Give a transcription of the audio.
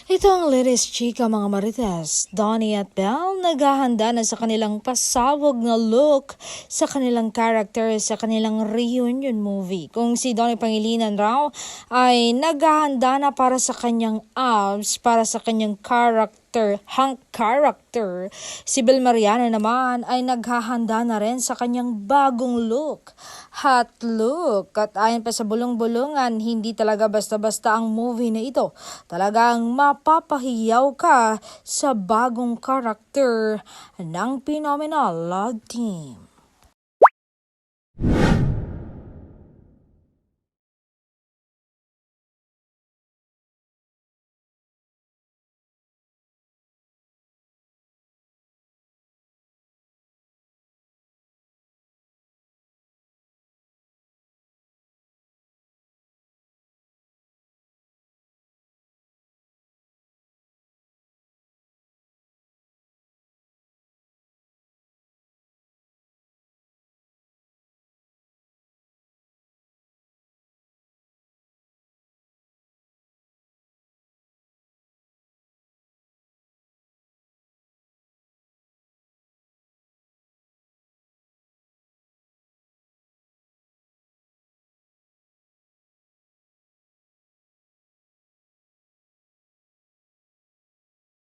Ito ang latest chika mga marites. Donnie at Belle naghahanda na sa kanilang pasawag na look sa kanilang character sa kanilang reunion movie. Kung si Donnie Pangilinan raw ay naghahanda na para sa kanyang abs, para sa kanyang hunk character. Si Bel Mariana naman ay naghahanda na rin sa kanyang bagong look, hot look. At ayon pa sa bulong-bulungan, hindi talaga basta-basta ang movie na ito. Talagang mapapahiyaw ka sa bagong karakter ng Phenomenal Love Team.